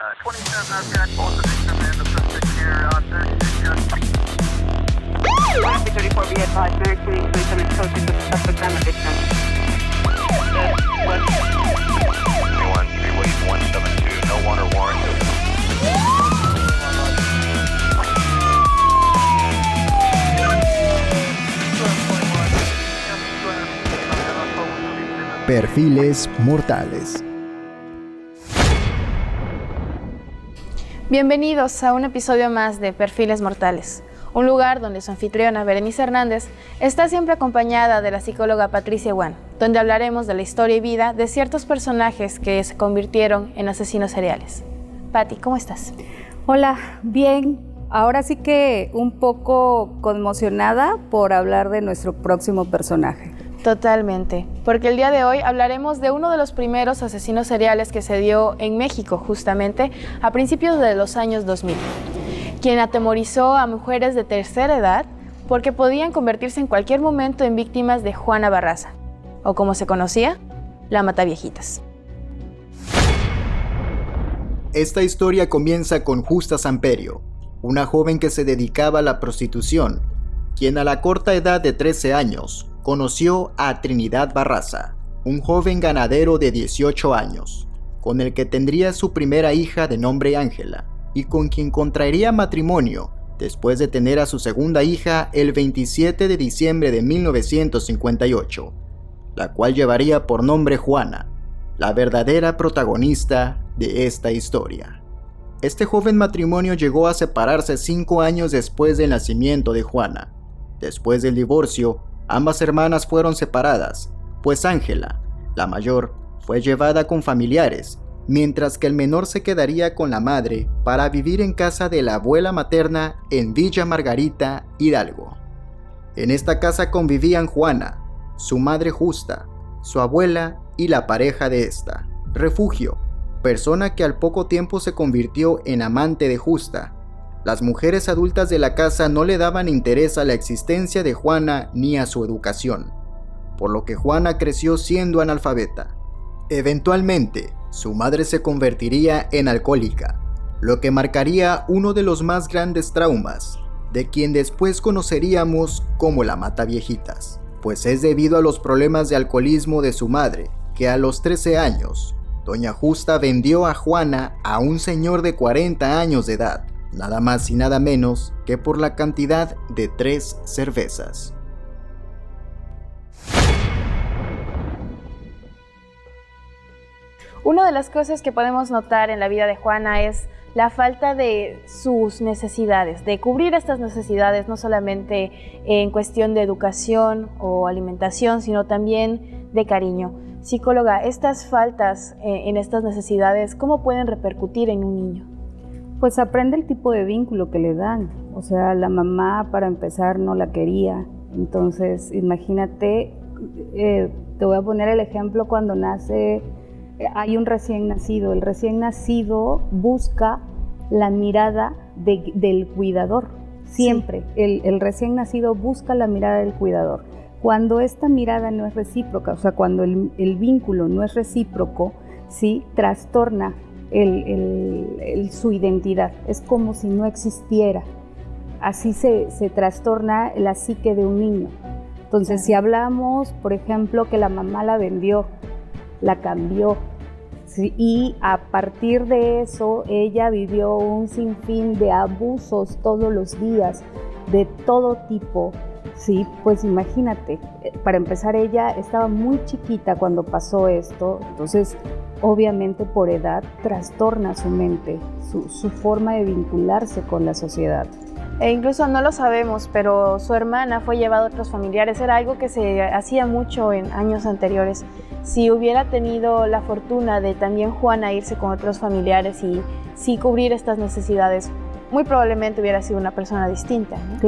27 RPI, both the victim and the suspect here, 36 34 be advised, very soon, please come in close to the suspect and the victim. 21, 3 Wave 172, no want or warrant. Perfiles mortales. Bienvenidos a un episodio más de Perfiles Mortales, un lugar donde su anfitriona Berenice Hernández está siempre acompañada de la psicóloga Patricia Guan, donde hablaremos de la historia y vida de ciertos personajes que se convirtieron en asesinos seriales. Pati, ¿cómo estás? Hola, bien. Ahora sí que un poco conmocionada por hablar de nuestro próximo personaje. Totalmente, porque el día de hoy hablaremos de uno de los primeros asesinos seriales que se dio en México, justamente a principios de los años 2000, quien atemorizó a mujeres de tercera edad porque podían convertirse en cualquier momento en víctimas de Juana Barraza, o como se conocía, la Mataviejitas. Esta historia comienza con Justa Samperio, una joven que se dedicaba a la prostitución, quien a la corta edad de 13 años conoció a Trinidad Barraza, un joven ganadero de 18 años, con el que tendría su primera hija de nombre Ángela, y con quien contraería matrimonio después de tener a su segunda hija el 27 de diciembre de 1958, la cual llevaría por nombre Juana, la verdadera protagonista de esta historia. Este joven matrimonio llegó a separarse 5 años después del nacimiento de Juana. Después del divorcio, ambas hermanas fueron separadas, pues Ángela, la mayor, fue llevada con familiares, mientras que el menor se quedaría con la madre para vivir en casa de la abuela materna en Villa Margarita, Hidalgo. En esta casa convivían Juana, su madre Justa, su abuela y la pareja de esta, Refugio, persona que al poco tiempo se convirtió en amante de Justa. Las mujeres adultas de la casa no le daban interés a la existencia de Juana ni a su educación, por lo que Juana creció siendo analfabeta. Eventualmente, su madre se convertiría en alcohólica, lo que marcaría uno de los más grandes traumas, de quien después conoceríamos como la Mataviejitas, pues es debido a los problemas de alcoholismo de su madre, que a los 13 años, doña Justa vendió a Juana a un señor de 40 años de edad, nada más y nada menos que por la cantidad de 3 cervezas. Una de las cosas que podemos notar en la vida de Juana es la falta de sus necesidades, de cubrir estas necesidades, no solamente en cuestión de educación o alimentación, sino también de cariño. Psicóloga, estas faltas en estas necesidades, ¿cómo pueden repercutir en un niño? Pues aprende el tipo de vínculo que le dan. O sea, la mamá para empezar no la quería. Entonces, imagínate, te voy a poner el ejemplo cuando nace, hay un recién nacido. El recién nacido busca la mirada del cuidador. Siempre, sí. El recién nacido busca la mirada del cuidador. Cuando esta mirada no es recíproca, o sea, cuando el vínculo no es recíproco, ¿sí? Trastorna su identidad, es como si no existiera. Así se trastorna la psique de un niño. Entonces, si hablamos, por ejemplo, que la mamá la vendió, la cambió, ¿sí? Y a partir de eso, ella vivió un sinfín de abusos todos los días, de todo tipo, ¿sí? Pues imagínate, para empezar, ella estaba muy chiquita cuando pasó esto, entonces obviamente por edad trastorna su mente, su forma de vincularse con la sociedad. E incluso no lo sabemos, pero su hermana fue llevada a otros familiares, era algo que se hacía mucho en años anteriores. Si hubiera tenido la fortuna de también Juana irse con otros familiares y sí cubrir estas necesidades, muy probablemente hubiera sido una persona distinta, ¿no?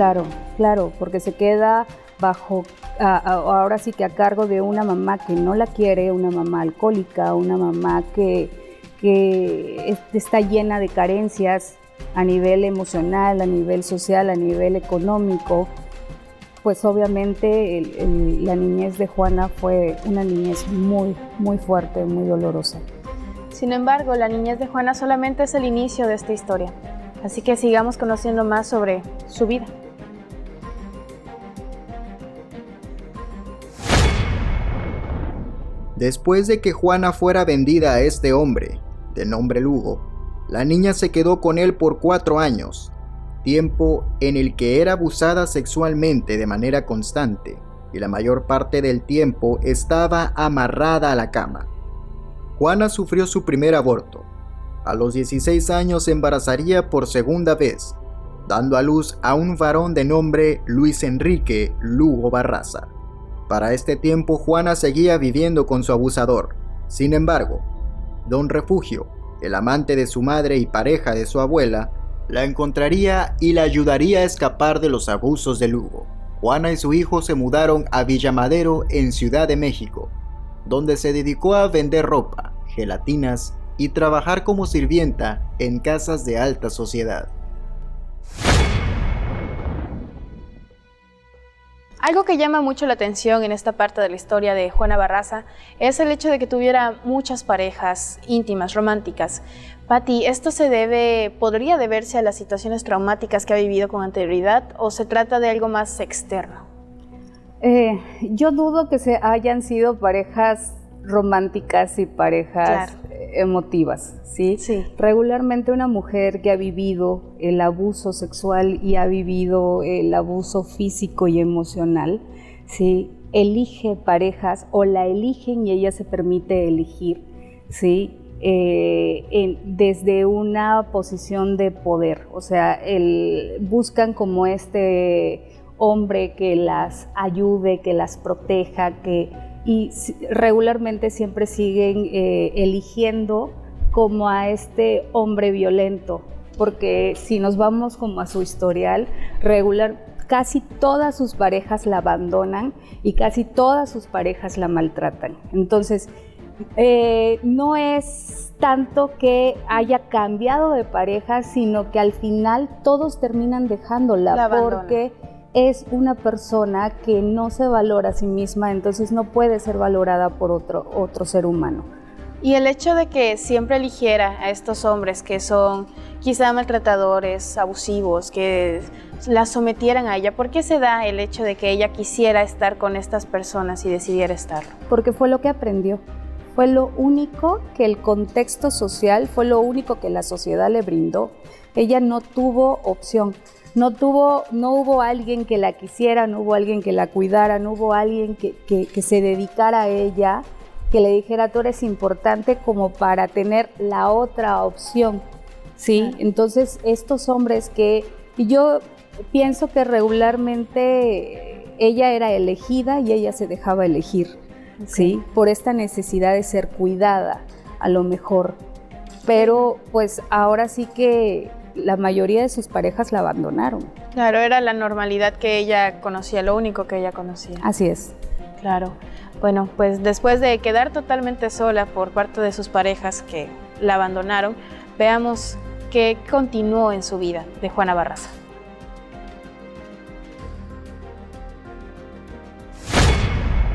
Claro, porque se queda bajo, ahora sí que a cargo de una mamá que no la quiere, una mamá alcohólica, una mamá que está llena de carencias a nivel emocional, a nivel social, a nivel económico. Pues obviamente la niñez de Juana fue una niñez muy, muy fuerte, muy dolorosa. Sin embargo, la niñez de Juana solamente es el inicio de esta historia, así que sigamos conociendo más sobre su vida. Después de que Juana fuera vendida a este hombre, de nombre Lugo, la niña se quedó con él por 4 años, tiempo en el que era abusada sexualmente de manera constante y la mayor parte del tiempo estaba amarrada a la cama. Juana sufrió su primer aborto. A los 16 años se embarazaría por segunda vez, dando a luz a un varón de nombre Luis Enrique Lugo Barraza. Para este tiempo Juana seguía viviendo con su abusador. Sin embargo, Don Refugio, el amante de su madre y pareja de su abuela, la encontraría y la ayudaría a escapar de los abusos de Lugo. Juana y su hijo se mudaron a Villamadero en Ciudad de México, donde se dedicó a vender ropa, gelatinas y trabajar como sirvienta en casas de alta sociedad. Algo que llama mucho la atención en esta parte de la historia de Juana Barraza es el hecho de que tuviera muchas parejas íntimas, románticas. Patti, ¿esto podría deberse a las situaciones traumáticas que ha vivido con anterioridad o se trata de algo más externo? Yo dudo que se hayan sido parejas románticas y parejas emotivas, ¿sí? Sí. Regularmente una mujer que ha vivido el abuso sexual y ha vivido el abuso físico y emocional, ¿sí? Elige parejas o la eligen y ella se permite elegir, ¿sí? Desde una posición de poder, o sea, buscan como este hombre que las ayude, que las proteja, y regularmente siempre siguen eligiendo como a este hombre violento, porque si nos vamos como a su historial, casi todas sus parejas la abandonan y casi todas sus parejas la maltratan. Entonces, no es tanto que haya cambiado de pareja, sino que al final todos terminan dejándola porque es una persona que no se valora a sí misma, entonces no puede ser valorada por otro ser humano. Y el hecho de que siempre eligiera a estos hombres que son quizá maltratadores, abusivos, que la sometieran a ella, ¿por qué se da el hecho de que ella quisiera estar con estas personas y decidiera estarlo? Porque fue lo que aprendió. Fue lo único que el contexto social, fue lo único que la sociedad le brindó. Ella no tuvo opción. No hubo alguien que la quisiera, no hubo alguien que la cuidara, no hubo alguien que se dedicara a ella, que le dijera tú eres importante como para tener la otra opción, ¿sí? Entonces estos hombres y yo pienso que regularmente ella era elegida y ella se dejaba elegir, ¿sí? Por esta necesidad de ser cuidada, a lo mejor, pero pues ahora sí que la mayoría de sus parejas la abandonaron. Claro, era la normalidad que ella conocía, lo único que ella conocía. Así es. Claro. Bueno, pues después de quedar totalmente sola por parte de sus parejas que la abandonaron, veamos qué continuó en su vida de Juana Barraza.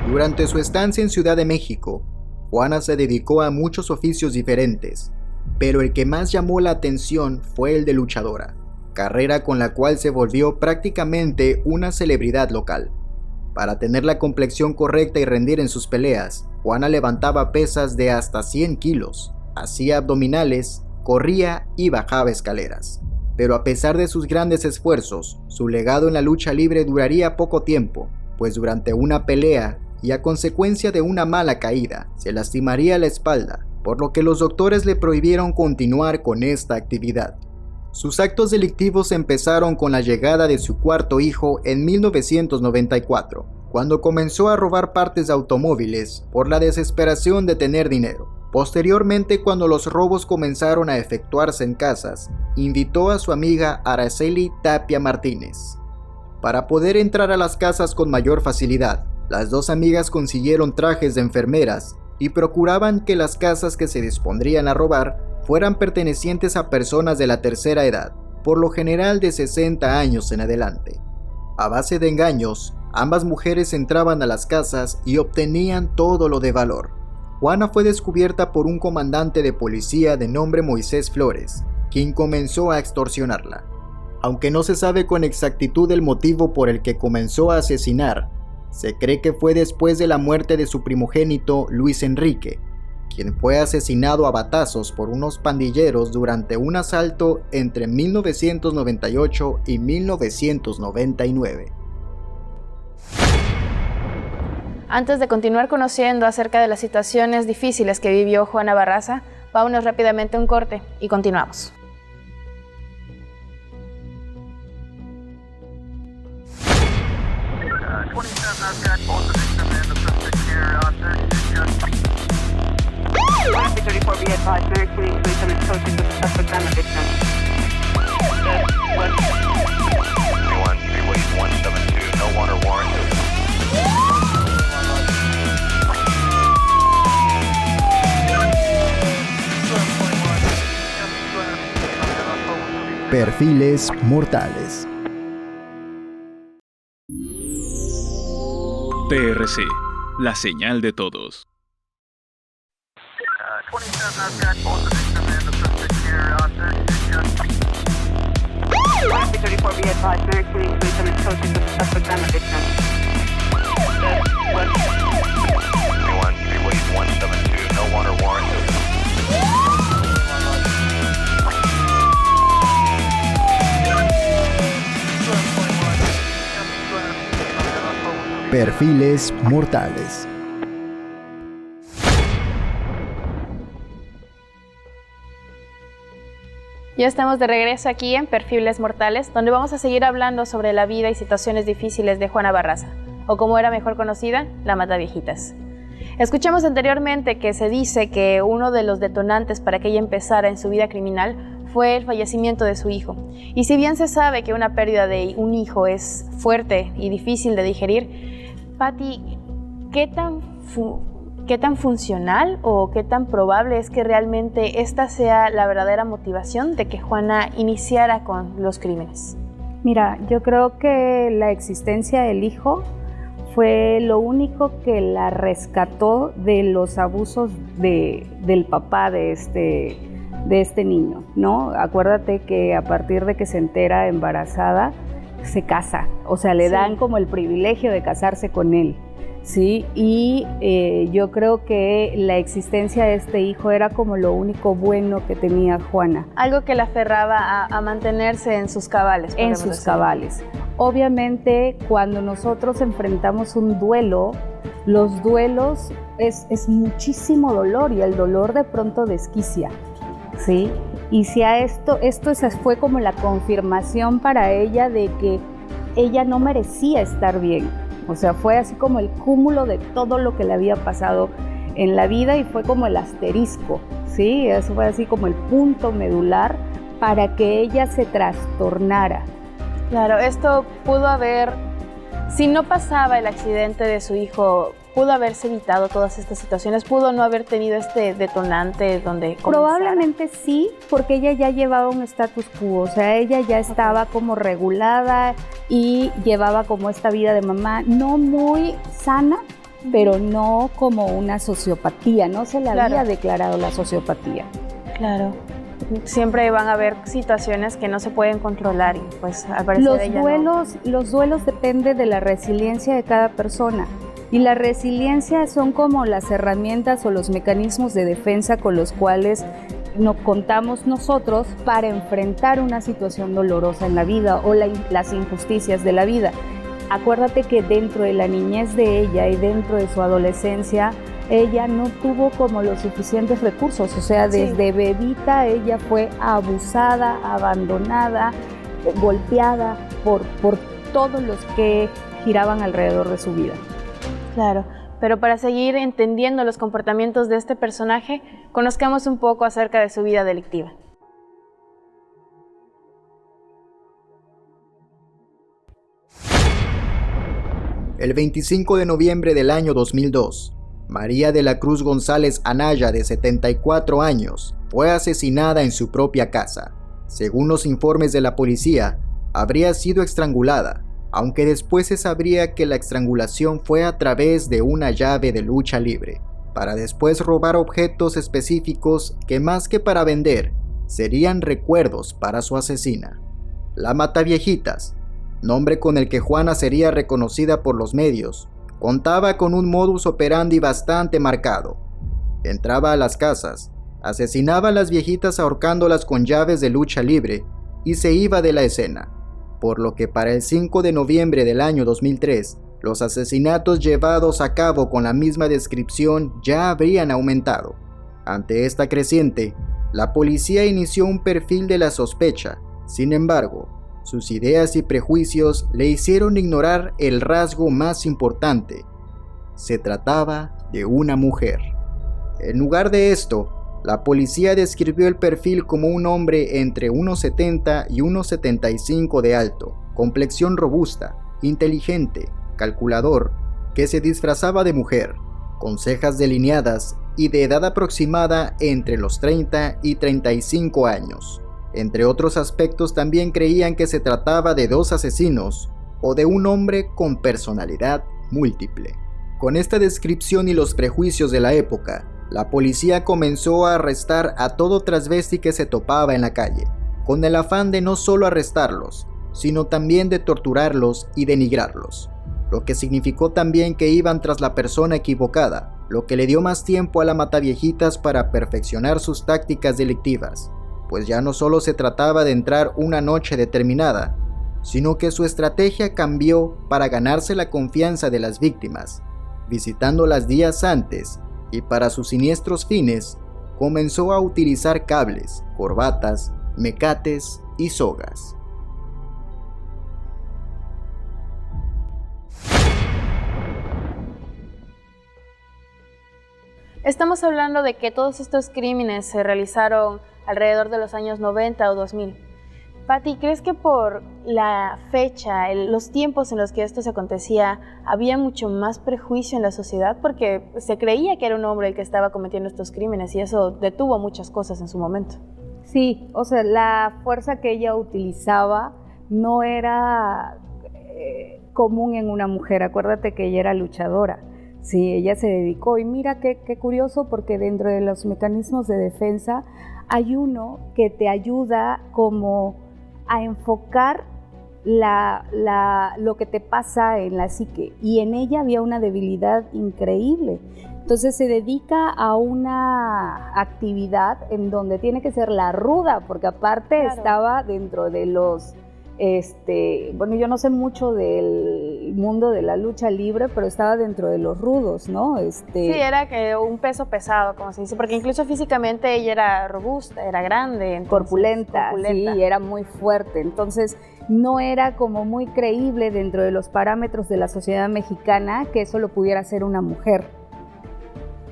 Durante su estancia en Ciudad de México, Juana se dedicó a muchos oficios diferentes, pero el que más llamó la atención fue el de luchadora, carrera con la cual se volvió prácticamente una celebridad local. Para tener la complexión correcta y rendir en sus peleas, Juana levantaba pesas de hasta 100 kilos, hacía abdominales, corría y bajaba escaleras. Pero a pesar de sus grandes esfuerzos, su legado en la lucha libre duraría poco tiempo, pues durante una pelea y a consecuencia de una mala caída, se lastimaría la espalda, por lo que los doctores le prohibieron continuar con esta actividad. Sus actos delictivos empezaron con la llegada de su cuarto hijo en 1994, cuando comenzó a robar partes de automóviles por la desesperación de tener dinero. Posteriormente, cuando los robos comenzaron a efectuarse en casas, invitó a su amiga Araceli Tapia Martínez. Para poder entrar a las casas con mayor facilidad, las dos amigas consiguieron trajes de enfermeras y procuraban que las casas que se dispondrían a robar fueran pertenecientes a personas de la tercera edad, por lo general de 60 años en adelante. A base de engaños, ambas mujeres entraban a las casas y obtenían todo lo de valor. Juana fue descubierta por un comandante de policía de nombre Moisés Flores, quien comenzó a extorsionarla. Aunque no se sabe con exactitud el motivo por el que comenzó a asesinar, se cree que fue después de la muerte de su primogénito Luis Enrique, quien fue asesinado a batazos por unos pandilleros durante un asalto entre 1998 y 1999. Antes de continuar conociendo acerca de las situaciones difíciles que vivió Juana Barraza, vámonos rápidamente a un corte y continuamos. Traffic 34, be advised, Mary Queen, please come in close to the suspect and the victim. 172, no warrant or warrant. Perfiles mortales. TRC, la señal de todos. 27, I've got both the victim and the suspect here on 36. Traffic 34, be advised, Mary Queen, please come in close to the suspect and the victim. 172, no warrant or warrant. Perfiles mortales. Ya estamos de regreso aquí en Perfiles Mortales, donde vamos a seguir hablando sobre la vida y situaciones difíciles de Juana Barraza, o como era mejor conocida, la Mataviejitas. Escuchamos anteriormente que se dice que uno de los detonantes para que ella empezara en su vida criminal fue el fallecimiento de su hijo. Y si bien se sabe que una pérdida de un hijo es fuerte y difícil de digerir, Patti, ¿qué tan funcional o qué tan probable es que realmente esta sea la verdadera motivación de que Juana iniciara con los crímenes? Mira, yo creo que la existencia del hijo fue lo único que la rescató de los abusos del papá de este niño, ¿no? Acuérdate que a partir de que se entera embarazada, se casa, o sea, le dan como el privilegio de casarse con él, ¿sí? Y yo creo que la existencia de este hijo era como lo único bueno que tenía Juana. Algo que la aferraba a mantenerse en sus cabales. En sus cabales. Obviamente, cuando nosotros enfrentamos un duelo, los duelos es muchísimo dolor y el dolor de pronto desquicia, ¿sí? Y si a esto fue como la confirmación para ella de que ella no merecía estar bien. O sea, fue así como el cúmulo de todo lo que le había pasado en la vida y fue como el asterisco, ¿sí? Eso fue así como el punto medular para que ella se trastornara. Claro, esto pudo haber, si no pasaba el accidente de su hijo, pudo haberse evitado todas estas situaciones, pudo no haber tenido este detonante donde comenzara. Probablemente sí, porque ella ya llevaba un status quo, o sea, ella ya estaba como regulada y llevaba como esta vida de mamá, no muy sana, pero no como una sociopatía, no se le había declarado la sociopatía. Claro. Siempre van a haber situaciones que no se pueden controlar y pues al parecer los duelos dependen de la resiliencia de cada persona. Y la resiliencia son como las herramientas o los mecanismos de defensa con los cuales nos contamos nosotros para enfrentar una situación dolorosa en la vida o las injusticias de la vida. Acuérdate que dentro de la niñez de ella y dentro de su adolescencia, ella no tuvo como los suficientes recursos, o sea, desde bebita ella fue abusada, abandonada, golpeada por todos los que giraban alrededor de su vida. Claro, pero para seguir entendiendo los comportamientos de este personaje, conozcamos un poco acerca de su vida delictiva. El 25 de noviembre del año 2002, María de la Cruz González Anaya, de 74 años, fue asesinada en su propia casa. Según los informes de la policía, habría sido estrangulada, aunque después se sabría que la estrangulación fue a través de una llave de lucha libre. para después robar objetos específicos que más que para vender, serían recuerdos para su asesina. La Mataviejitas, nombre con el que Juana sería reconocida por los medios, contaba con un modus operandi bastante marcado. Entraba a las casas, asesinaba a las viejitas ahorcándolas con llaves de lucha libre y se iba de la escena, por lo que para el 5 de noviembre del año 2003, los asesinatos llevados a cabo con la misma descripción ya habrían aumentado. Ante esta creciente, la policía inició un perfil de la sospecha. Sin embargo, sus ideas y prejuicios le hicieron ignorar el rasgo más importante. Se trataba de una mujer. En lugar de esto, la policía describió el perfil como un hombre entre 1,70 y 1,75 de alto, complexión robusta, inteligente, calculador, que se disfrazaba de mujer, con cejas delineadas y de edad aproximada entre los 30 y 35 años. Entre otros aspectos, también creían que se trataba de dos asesinos o de un hombre con personalidad múltiple. Con esta descripción y los prejuicios de la época, la policía comenzó a arrestar a todo transvesti que se topaba en la calle, con el afán de no solo arrestarlos, sino también de torturarlos y denigrarlos, lo que significó también que iban tras la persona equivocada, lo que le dio más tiempo a la Mataviejitas para perfeccionar sus tácticas delictivas, pues ya no solo se trataba de entrar una noche determinada, sino que su estrategia cambió para ganarse la confianza de las víctimas, visitándolas días antes, y para sus siniestros fines, comenzó a utilizar cables, corbatas, mecates y sogas. Estamos hablando de que todos estos crímenes se realizaron alrededor de los años 90 o 2000. Pati, ¿crees que por la fecha, los tiempos en los que esto se acontecía, había mucho más prejuicio en la sociedad? Porque se creía que era un hombre el que estaba cometiendo estos crímenes y eso detuvo muchas cosas en su momento. Sí, o sea, la fuerza que ella utilizaba no era común en una mujer. Acuérdate que ella era luchadora. Sí, ella se dedicó y mira qué curioso, porque dentro de los mecanismos de defensa hay uno que te ayuda como a enfocar lo que te pasa en la psique, y en ella había una debilidad increíble. Entonces se dedica a una actividad en donde tiene que ser la ruda, porque aparte claro, estaba dentro de los bueno, yo no sé mucho del mundo de la lucha libre, pero estaba dentro de los rudos, ¿no? Sí, era que un peso pesado, como se dice, porque incluso físicamente ella era robusta, era grande, entonces, corpulenta, sí, era muy fuerte. Entonces, no era como muy creíble dentro de los parámetros de la sociedad mexicana que eso lo pudiera hacer una mujer.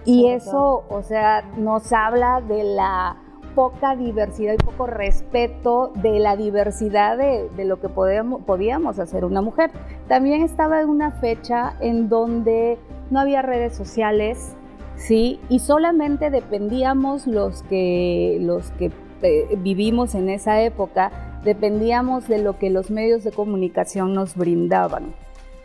Y eso, o sea, nos habla de la poca diversidad y poco respeto de la diversidad de lo que podíamos hacer una mujer. También estaba en una fecha en donde no había redes sociales, ¿sí? Y solamente dependíamos los que vivimos en esa época, dependíamos de lo que los medios de comunicación nos brindaban,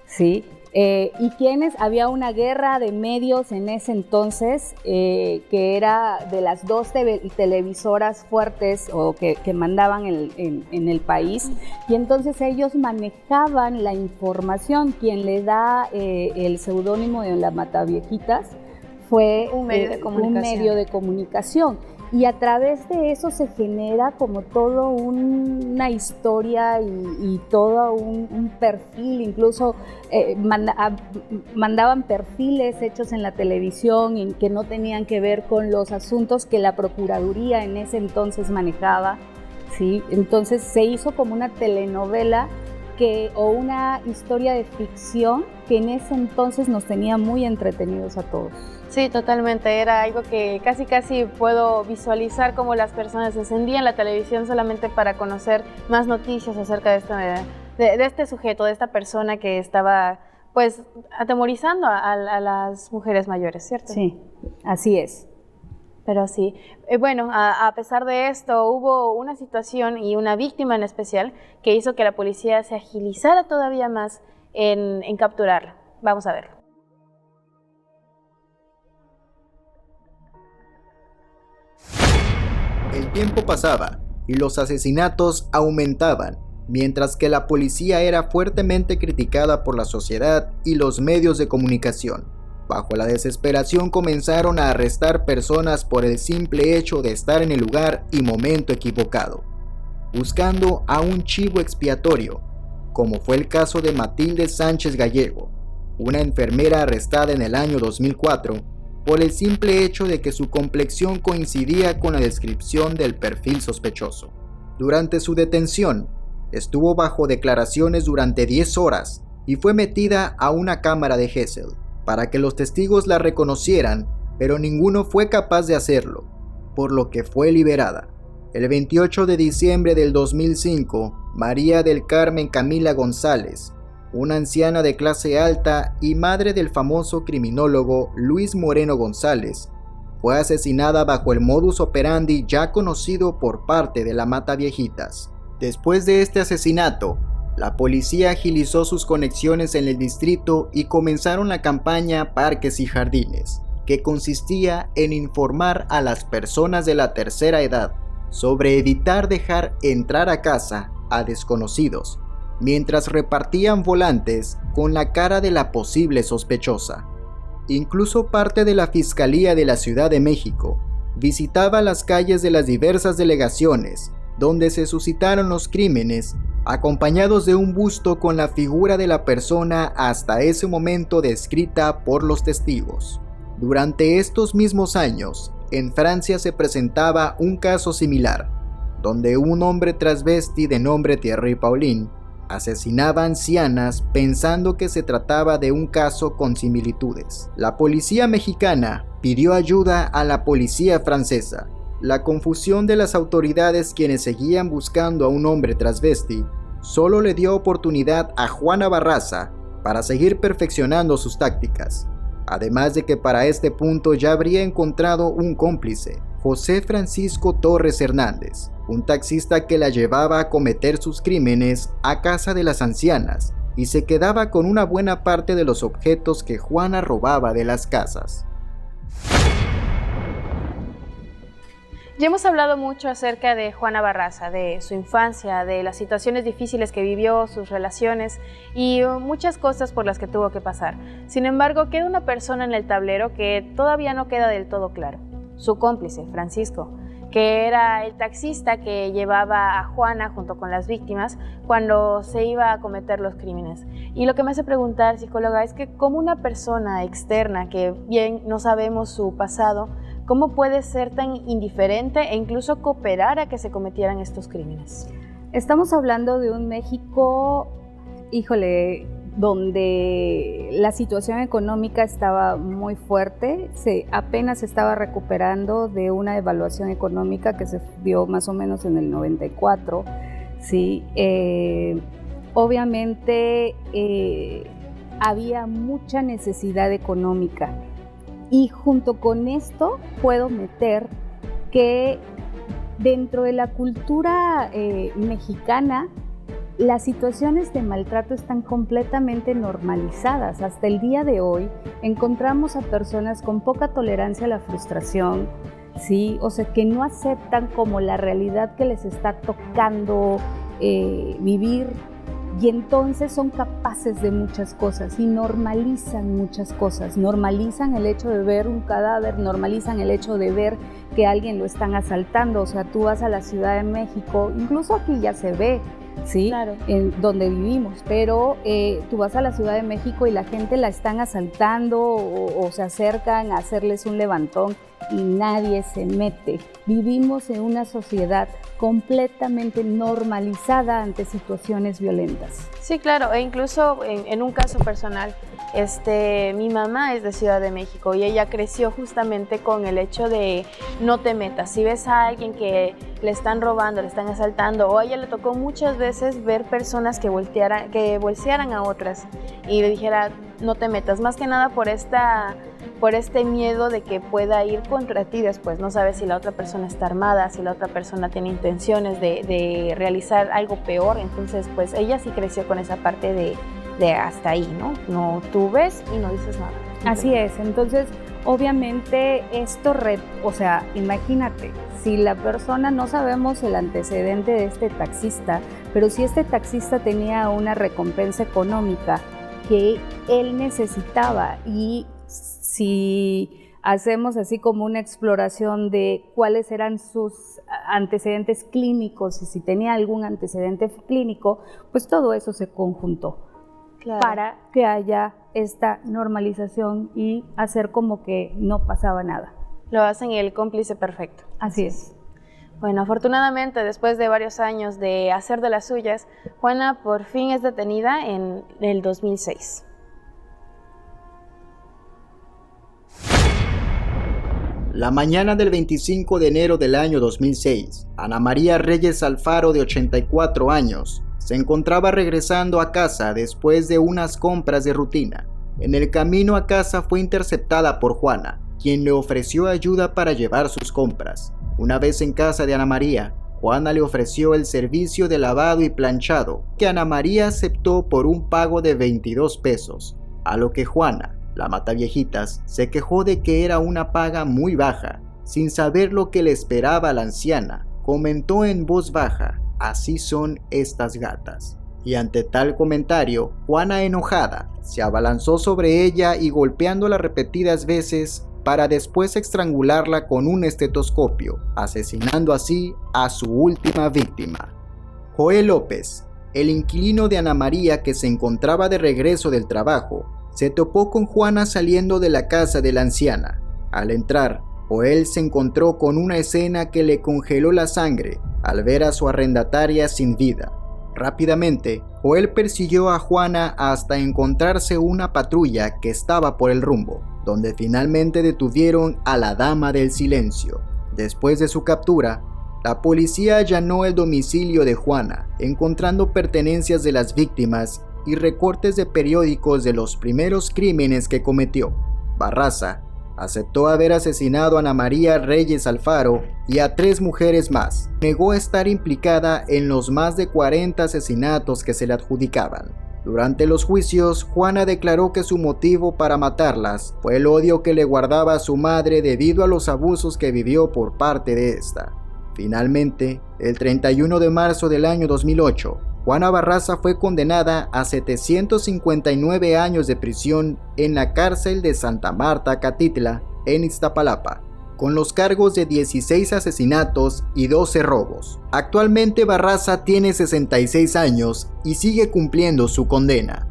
¿sí? Y quienes, había una guerra de medios en ese entonces, que era de las dos televisoras fuertes o que mandaban en el país, y entonces ellos manejaban la información. Quien le da el seudónimo de la Mataviejitas fue un medio de comunicación. Y a través de eso se genera como todo una historia y todo un perfil. Incluso mandaban perfiles hechos en la televisión y que no tenían que ver con los asuntos que la Procuraduría en ese entonces manejaba, ¿sí? Entonces se hizo como una telenovela o una historia de ficción que en ese entonces nos tenía muy entretenidos a todos. Sí, totalmente, era algo que casi puedo visualizar cómo las personas encendían la televisión solamente para conocer más noticias acerca de este sujeto, de esta persona que estaba pues atemorizando a las mujeres mayores, ¿cierto? Sí, así es. Pero sí, bueno, a pesar de esto hubo una situación y una víctima en especial que hizo que la policía se agilizara todavía más en capturarla. Vamos a verlo. El tiempo pasaba y los asesinatos aumentaban, mientras que la policía era fuertemente criticada por la sociedad y los medios de comunicación. Bajo la desesperación comenzaron a arrestar personas por el simple hecho de estar en el lugar y momento equivocado, buscando a un chivo expiatorio, como fue el caso de Matilde Sánchez Gallego, una enfermera arrestada en el año 2004 por el simple hecho de que su complexión coincidía con la descripción del perfil sospechoso. Durante su detención, estuvo bajo declaraciones durante 10 horas y fue metida a una cámara de Gesell para que los testigos la reconocieran, pero ninguno fue capaz de hacerlo, por lo que fue liberada. El 28 de diciembre del 2005, María del Carmen Camila González, una anciana de clase alta y madre del famoso criminólogo Luis Moreno González, fue asesinada bajo el modus operandi ya conocido por parte de la Mataviejitas. Después de este asesinato, la policía agilizó sus conexiones en el distrito y comenzaron la campaña Parques y Jardines, que consistía en informar a las personas de la tercera edad sobre evitar dejar entrar a casa a desconocidos, mientras repartían volantes con la cara de la posible sospechosa. Incluso parte de la Fiscalía de la Ciudad de México visitaba las calles de las diversas delegaciones donde se suscitaron los crímenes, acompañados de un busto con la figura de la persona hasta ese momento descrita por los testigos. Durante estos mismos años, en Francia se presentaba un caso similar, donde un hombre transvesti de nombre Thierry Paulin asesinaba ancianas pensando que se trataba de un caso con similitudes. La policía mexicana pidió ayuda a la policía francesa. La confusión de las autoridades, quienes seguían buscando a un hombre transvesti, solo le dio oportunidad a Juana Barraza para seguir perfeccionando sus tácticas. Además de que para este punto ya habría encontrado un cómplice, José Francisco Torres Hernández, un taxista que la llevaba a cometer sus crímenes a casa de las ancianas y se quedaba con una buena parte de los objetos que Juana robaba de las casas. Ya hemos hablado mucho acerca de Juana Barraza, de su infancia, de las situaciones difíciles que vivió, sus relaciones y muchas cosas por las que tuvo que pasar. Sin embargo, queda una persona en el tablero que todavía no queda del todo claro. Su cómplice, Francisco, que era el taxista que llevaba a Juana junto con las víctimas cuando se iba a cometer los crímenes. Y lo que me hace preguntar, psicóloga, es que como una persona externa que bien no sabemos su pasado, ¿cómo puede ser tan indiferente e incluso cooperar a que se cometieran estos crímenes? Estamos hablando de un México, híjole, donde la situación económica estaba muy fuerte, apenas se estaba recuperando de una devaluación económica que se dio más o menos en el 94, ¿sí? Obviamente había mucha necesidad económica. Y junto con esto puedo meter que dentro de la cultura mexicana las situaciones de maltrato están completamente normalizadas. Hasta el día de hoy encontramos a personas con poca tolerancia a la frustración, ¿sí? O sea, que no aceptan como la realidad que les está tocando vivir. Y entonces son capaces de muchas cosas y normalizan muchas cosas. Normalizan el hecho de ver un cadáver, normalizan el hecho de ver que a alguien lo están asaltando. O sea, tú vas a la Ciudad de México, incluso aquí ya se ve, ¿sí? Claro. En donde vivimos, pero tú vas a la Ciudad de México y la gente la están asaltando o se acercan a hacerles un levantón y nadie se mete. Vivimos en una sociedad completamente normalizada ante situaciones violentas. Sí, claro, e incluso en un caso personal, mi mamá es de Ciudad de México y ella creció justamente con el hecho de no te metas. Si ves a alguien que le están robando, le están asaltando, o a ella le tocó muchas veces ver personas que bolsearan a otras y le dijera no te metas, más que nada por este miedo de que pueda ir contra ti después. No sabes si la otra persona está armada, si la otra persona tiene intenciones de realizar algo peor. Entonces, pues ella sí creció con esa parte de hasta ahí, ¿no? No, tú ves y no dices nada. Así es. Entonces, obviamente esto, o sea, imagínate, si la persona, no sabemos el antecedente de este taxista, pero si este taxista tenía una recompensa económica que él necesitaba, y si hacemos así como una exploración de cuáles eran sus antecedentes clínicos y si tenía algún antecedente clínico, pues todo eso se conjuntó. Claro. Para que haya esta normalización y hacer como que no pasaba nada. Lo hacen el cómplice perfecto. Así es. Bueno, afortunadamente, después de varios años de hacer de las suyas, Juana por fin es detenida en el 2006. La mañana del 25 de enero del año 2006, Ana María Reyes Alfaro, de 84 años, se encontraba regresando a casa después de unas compras de rutina. En el camino a casa fue interceptada por Juana, quien le ofreció ayuda para llevar sus compras. Una vez en casa de Ana María, Juana le ofreció el servicio de lavado y planchado, que Ana María aceptó por un pago de 22 pesos, a lo que Juana, la mataviejitas, se quejó de que era una paga muy baja. Sin saber lo que le esperaba a la anciana, comentó en voz baja: "Así son estas gatas". Y ante tal comentario, Juana, enojada, se abalanzó sobre ella y golpeándola repetidas veces para después estrangularla con un estetoscopio, asesinando así a su última víctima. Joel López, el inquilino de Ana María que se encontraba de regreso del trabajo, se topó con Juana saliendo de la casa de la anciana. Al entrar, Joel se encontró con una escena que le congeló la sangre al ver a su arrendataria sin vida. Rápidamente, Joel persiguió a Juana hasta encontrarse una patrulla que estaba por el rumbo, donde finalmente detuvieron a la dama del silencio. Después de su captura, la policía allanó el domicilio de Juana, encontrando pertenencias de las víctimas y recortes de periódicos de los primeros crímenes que cometió. Barraza aceptó haber asesinado a Ana María Reyes Alfaro y a 3 mujeres más. Negó estar implicada en los más de 40 asesinatos que se le adjudicaban. Durante los juicios, Juana declaró que su motivo para matarlas fue el odio que le guardaba a su madre debido a los abusos que vivió por parte de esta. Finalmente, el 31 de marzo del año 2008, Juana Barraza fue condenada a 759 años de prisión en la cárcel de Santa Marta, Catitla, en Iztapalapa, con los cargos de 16 asesinatos y 12 robos. Actualmente Barraza tiene 66 años y sigue cumpliendo su condena.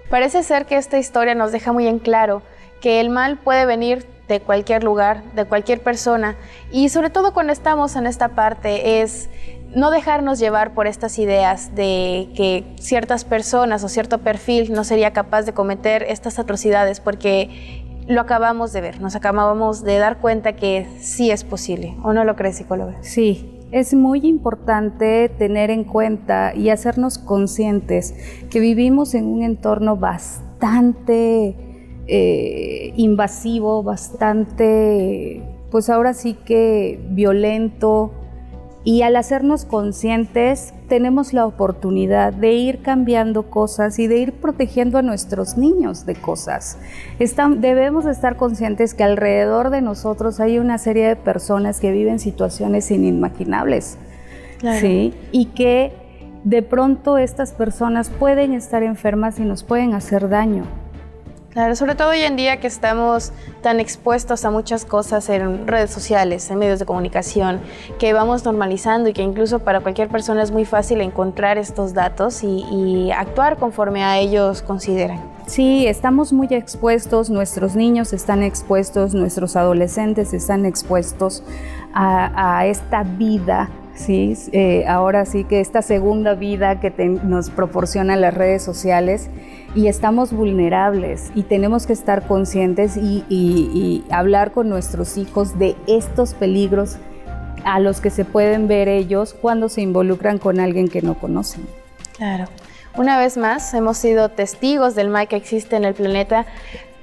Parece ser que esta historia nos deja muy en claro que el mal puede venir de cualquier lugar, de cualquier persona, y sobre todo cuando estamos en esta parte es no dejarnos llevar por estas ideas de que ciertas personas o cierto perfil no sería capaz de cometer estas atrocidades, porque lo acabamos de ver, nos acabamos de dar cuenta que sí es posible. ¿O no lo crees, psicóloga? Sí, es muy importante tener en cuenta y hacernos conscientes que vivimos en un entorno bastante invasivo, bastante, pues ahora sí que violento, y al hacernos conscientes tenemos la oportunidad de ir cambiando cosas y de ir protegiendo a nuestros niños de cosas. Debemos estar conscientes que alrededor de nosotros hay una serie de personas que viven situaciones inimaginables, claro. ¿Sí? Y que de pronto estas personas pueden estar enfermas y nos pueden hacer daño. Claro, sobre todo hoy en día que estamos tan expuestos a muchas cosas en redes sociales, en medios de comunicación, que vamos normalizando y que incluso para cualquier persona es muy fácil encontrar estos datos y actuar conforme a ellos consideran. Sí, estamos muy expuestos, nuestros niños están expuestos, nuestros adolescentes están expuestos a esta vida, ¿sí? Ahora sí que esta segunda vida que nos proporcionan las redes sociales, y estamos vulnerables y tenemos que estar conscientes y hablar con nuestros hijos de estos peligros a los que se pueden ver ellos cuando se involucran con alguien que no conocen. Claro. Una vez más, hemos sido testigos del mal que existe en el planeta.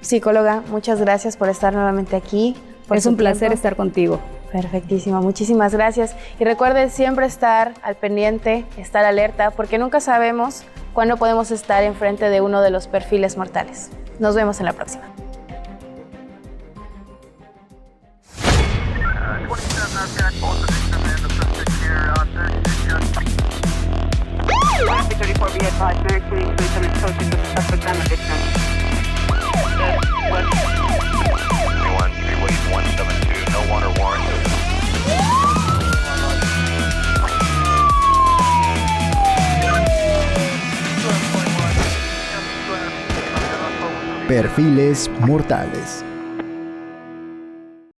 Psicóloga, muchas gracias por estar nuevamente aquí. Es un placer estar contigo. Perfectísimo, muchísimas gracias. Y recuerden siempre estar al pendiente, estar alerta, porque nunca sabemos ¿Cuándo podemos estar enfrente de uno de los perfiles mortales? Nos vemos en la próxima. 27 I've got both the victim and the suspect here on 36 Traffic 34, be advised, Merrick 23 associates with the suspect and the victim. 21, Freeway 172, no warrant warranted. Perfiles mortales.